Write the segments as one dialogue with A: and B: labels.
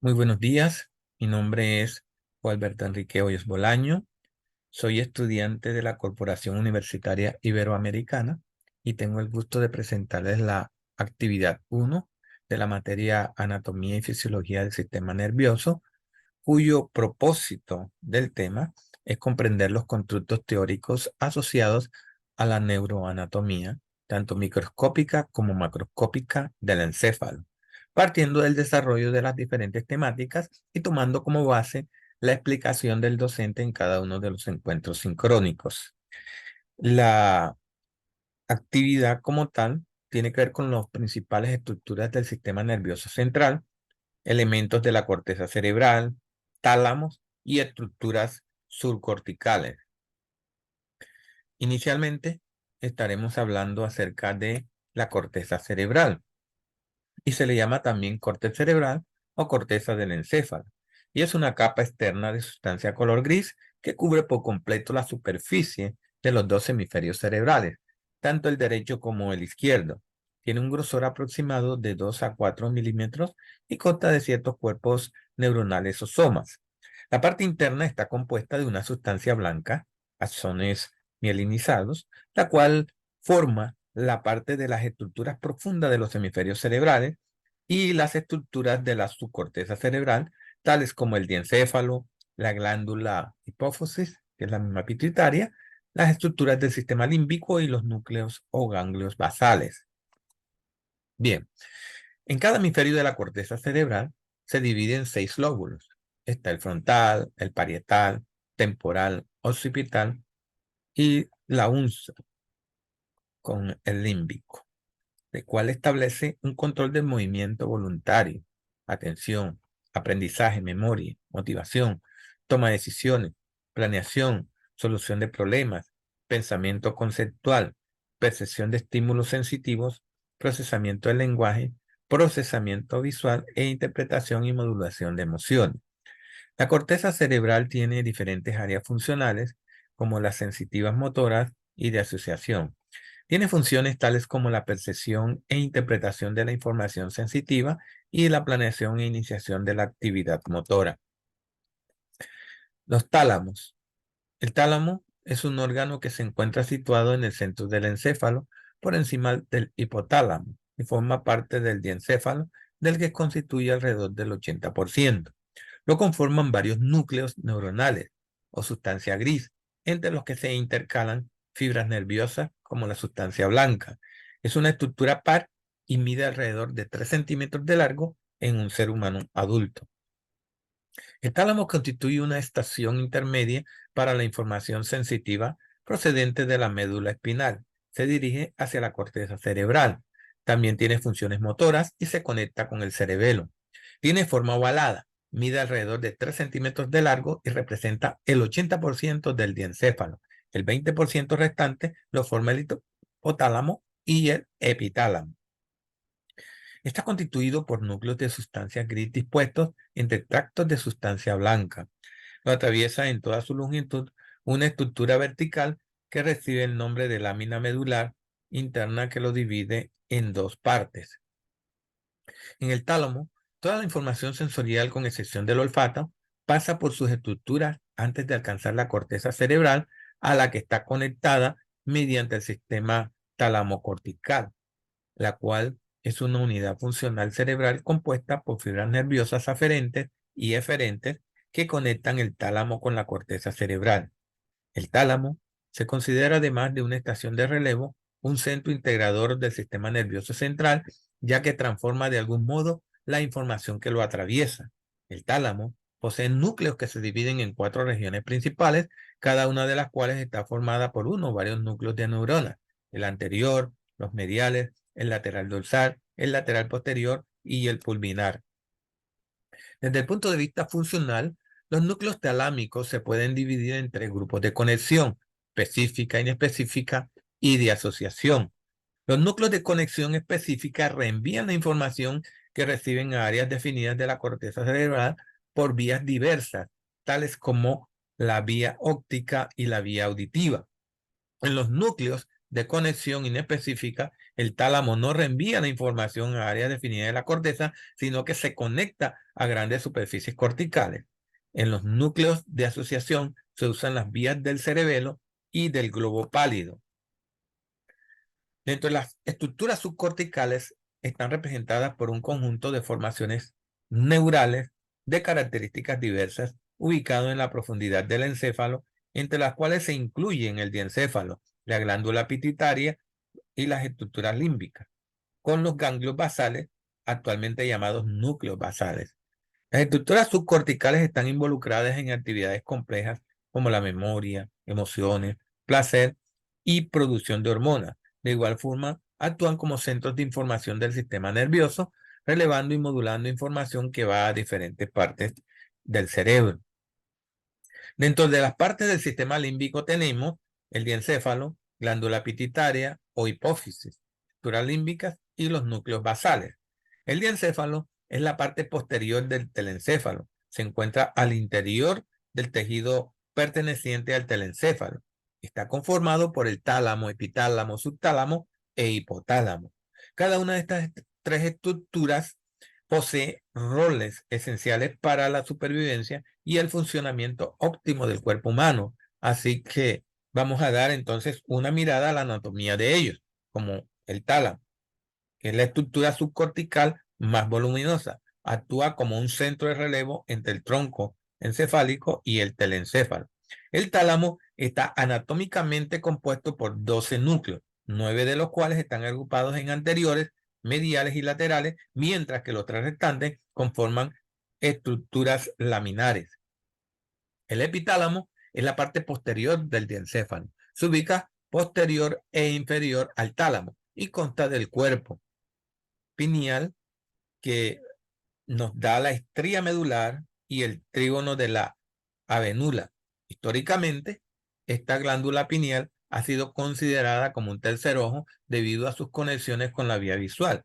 A: Muy buenos días, mi nombre es Gualberto Enrique Hoyos Bolaño, soy estudiante de la Corporación Universitaria Iberoamericana y tengo el gusto de presentarles la actividad 1 de la materia Anatomía y Fisiología del Sistema Nervioso, cuyo propósito del tema es comprender los constructos teóricos asociados a la neuroanatomía, tanto microscópica como macroscópica del encéfalo, partiendo del desarrollo de las diferentes temáticas y tomando como base la explicación del docente en cada uno de los encuentros sincrónicos. La actividad como tal tiene que ver con las principales estructuras del sistema nervioso central, elementos de la corteza cerebral, tálamos y estructuras subcorticales. Inicialmente estaremos hablando acerca de la corteza cerebral y se le llama también córtex cerebral o corteza del encéfalo, y es una capa externa de sustancia color gris que cubre por completo la superficie de los dos hemisferios cerebrales, tanto el derecho como el izquierdo. Tiene un grosor aproximado de 2 a 4 milímetros y consta de ciertos cuerpos neuronales o somas. La parte interna está compuesta de una sustancia blanca, axones mielinizados, la cual forma la parte de las estructuras profundas de los hemisferios cerebrales y las estructuras de la subcorteza cerebral, tales como el diencéfalo, la glándula hipófisis, que es la misma pituitaria, las estructuras del sistema límbico y los núcleos o ganglios basales. Bien, en cada hemisferio de la corteza cerebral se divide en 6 lóbulos. Está el frontal, el parietal, temporal, occipital y la uns con el límbico, el cual establece un control del movimiento voluntario, atención, aprendizaje, memoria, motivación, toma de decisiones, planeación, solución de problemas, pensamiento conceptual, percepción de estímulos sensitivos, procesamiento del lenguaje, procesamiento visual e interpretación y modulación de emociones. La corteza cerebral tiene diferentes áreas funcionales, como las sensitivas motoras y de asociación. Tiene funciones tales como la percepción e interpretación de la información sensitiva y la planeación e iniciación de la actividad motora. Los tálamos. El tálamo es un órgano que se encuentra situado en el centro del encéfalo, por encima del hipotálamo, y forma parte del diencéfalo, del que constituye alrededor del 80%. Lo conforman varios núcleos neuronales o sustancia gris, entre los que se intercalan fibras nerviosas como la sustancia blanca. Es una estructura par y mide alrededor de 3 centímetros de largo en un ser humano adulto. El tálamo constituye una estación intermedia para la información sensitiva procedente de la médula espinal. Se dirige hacia la corteza cerebral. También tiene funciones motoras y se conecta con el cerebelo. Tiene forma ovalada, mide alrededor de 3 centímetros de largo y representa el 80% del diencéfalo. El 20% restante lo forma el hipotálamo y el epitálamo. Está constituido por núcleos de sustancia gris dispuestos entre tractos de sustancia blanca. Lo atraviesa en toda su longitud una estructura vertical que recibe el nombre de lámina medular interna que lo divide en 2 partes. En el tálamo, toda la información sensorial, con excepción del olfato, pasa por sus estructuras antes de alcanzar la corteza cerebral, a la que está conectada mediante el sistema talamocortical, la cual es una unidad funcional cerebral compuesta por fibras nerviosas aferentes y eferentes que conectan el tálamo con la corteza cerebral. El tálamo se considera, además de una estación de relevo, un centro integrador del sistema nervioso central, ya que transforma de algún modo la información que lo atraviesa. El tálamo posee núcleos que se dividen en 4 regiones principales, cada una de las cuales está formada por uno o varios núcleos de neuronas: el anterior, los mediales, el lateral dorsal, el lateral posterior y el pulvinar. Desde el punto de vista funcional, los núcleos talámicos se pueden dividir en 3 grupos de conexión: específica, inespecífica y de asociación. Los núcleos de conexión específica reenvían la información que reciben a áreas definidas de la corteza cerebral por vías diversas, tales como la vía óptica y la vía auditiva. En los núcleos de conexión inespecífica, el tálamo no reenvía la información a áreas definidas de la corteza, sino que se conecta a grandes superficies corticales. En los núcleos de asociación se usan las vías del cerebelo y del globo pálido. Dentro de las estructuras subcorticales están representadas por un conjunto de formaciones neurales de características diversas, ubicado en la profundidad del encéfalo, entre las cuales se incluyen el diencéfalo, la glándula pituitaria y las estructuras límbicas, con los ganglios basales, actualmente llamados núcleos basales. Las estructuras subcorticales están involucradas en actividades complejas como la memoria, emociones, placer y producción de hormonas. De igual forma, actúan como centros de información del sistema nervioso, relevando y modulando información que va a diferentes partes del cerebro. Dentro de las partes del sistema límbico tenemos el diencéfalo, glándula pituitaria o hipófisis, estructuras límbicas y los núcleos basales. El diencéfalo es la parte posterior del telencéfalo. Se encuentra al interior del tejido perteneciente al telencéfalo. Está conformado por el tálamo, epitálamo, subtálamo e hipotálamo. Cada una de estas tres estructuras posee roles esenciales para la supervivencia y el funcionamiento óptimo del cuerpo humano. Así que vamos a dar entonces una mirada a la anatomía de ellos, como el tálamo, que es la estructura subcortical más voluminosa. Actúa como un centro de relevo entre el tronco encefálico y el telencéfalo. El tálamo está anatómicamente compuesto por 12 núcleos, 9 de los cuales están agrupados en anteriores, mediales y laterales, mientras que los 3 restantes conforman estructuras laminares. El epitálamo es la parte posterior del diencéfalo. Se ubica posterior e inferior al tálamo y consta del cuerpo pineal que nos da la estría medular y el trígono de la avenula. Históricamente, esta glándula pineal ha sido considerada como un tercer ojo debido a sus conexiones con la vía visual.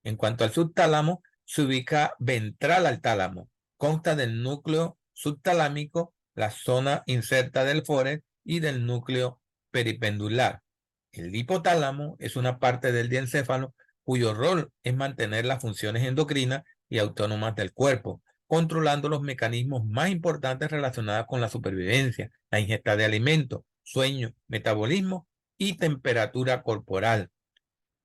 A: En cuanto al subtálamo, se ubica ventral al tálamo. Consta del núcleo subtalámico, la zona inserta del fórex y del núcleo peripendular. El hipotálamo es una parte del diencéfalo cuyo rol es mantener las funciones endocrinas y autónomas del cuerpo, controlando los mecanismos más importantes relacionados con la supervivencia, la ingesta de alimentos, sueño, metabolismo y temperatura corporal.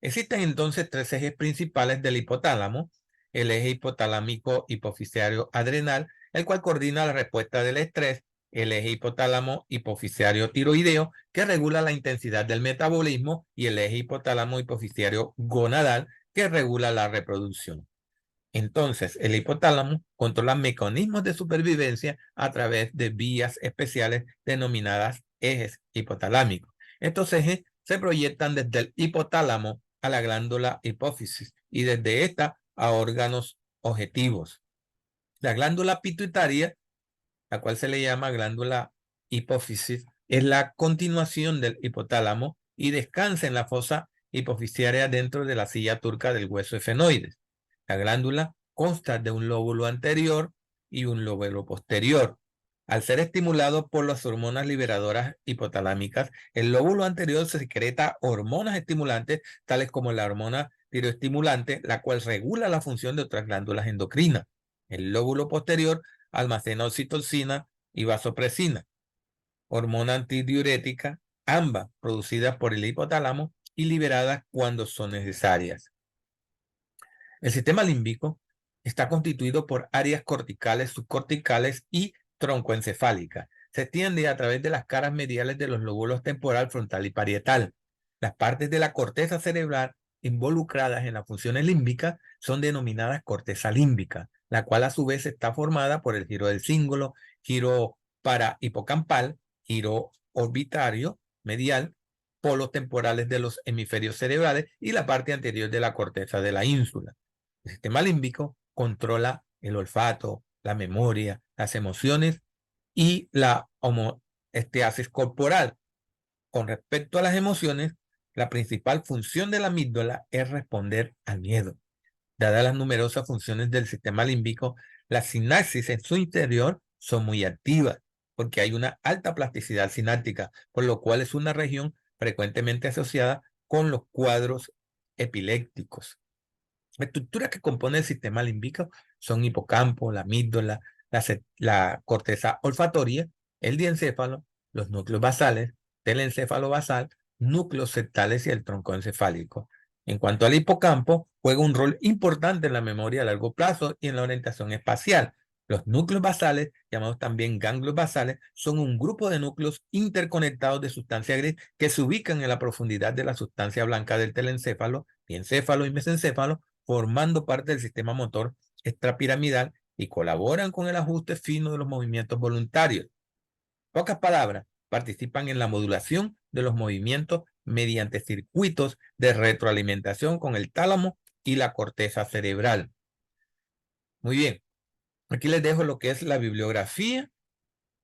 A: Existen entonces 3 ejes principales del hipotálamo: el eje hipotalámico hipofisiario adrenal, el cual coordina la respuesta del estrés; el eje hipotálamo hipofisiario tiroideo, que regula la intensidad del metabolismo; y el eje hipotálamo hipofisiario gonadal, que regula la reproducción. Entonces, el hipotálamo controla mecanismos de supervivencia a través de vías especiales denominadas ejes hipotalámicos. Estos ejes se proyectan desde el hipotálamo a la glándula hipófisis y desde esta a órganos objetivos. La glándula pituitaria, la cual se le llama glándula hipófisis, es la continuación del hipotálamo y descansa en la fosa hipofisiaria dentro de la silla turca del hueso efenoides. La glándula consta de un lóbulo anterior y un lóbulo posterior. Al ser estimulado por las hormonas liberadoras hipotalámicas, el lóbulo anterior secreta hormonas estimulantes, tales como la hormona tiroestimulante, la cual regula la función de otras glándulas endocrinas. El lóbulo posterior almacena oxitocina y vasopresina, hormona antidiurética, ambas producidas por el hipotálamo y liberadas cuando son necesarias. El sistema límbico está constituido por áreas corticales, subcorticales y troncoencefálicas. Se extiende a través de las caras mediales de los lóbulos temporal, frontal y parietal. Las partes de la corteza cerebral involucradas en las funciones límbicas son denominadas corteza límbica, la cual a su vez está formada por el giro del cíngulo, giro parahipocampal, giro orbitario medial, polos temporales de los hemisferios cerebrales y la parte anterior de la corteza de la ínsula. El sistema límbico controla el olfato, la memoria, las emociones y la homeostasis corporal. Con respecto a las emociones, la principal función de la amígdala es responder al miedo. Dadas las numerosas funciones del sistema límbico, las sinapsis en su interior son muy activas porque hay una alta plasticidad sináptica, por lo cual es una región frecuentemente asociada con los cuadros epilépticos. La estructura que compone el sistema límbico son hipocampo, la amígdala, la corteza olfatoria, el diencéfalo, los núcleos basales, telencéfalo basal, núcleos septales y el tronco encefálico. En cuanto al hipocampo, juega un rol importante en la memoria a largo plazo y en la orientación espacial. Los núcleos basales, llamados también ganglios basales, son un grupo de núcleos interconectados de sustancia gris que se ubican en la profundidad de la sustancia blanca del telencéfalo, diencéfalo y mesencéfalo, formando parte del sistema motor extrapiramidal y colaboran con el ajuste fino de los movimientos voluntarios. Pocas palabras, participan en la modulación de los movimientos mediante circuitos de retroalimentación con el tálamo y la corteza cerebral. Muy bien, aquí les dejo lo que es la bibliografía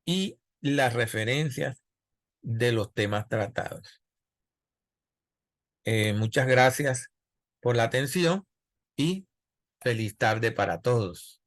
A: y las referencias de los temas tratados. Muchas gracias por la atención y feliz tarde para todos.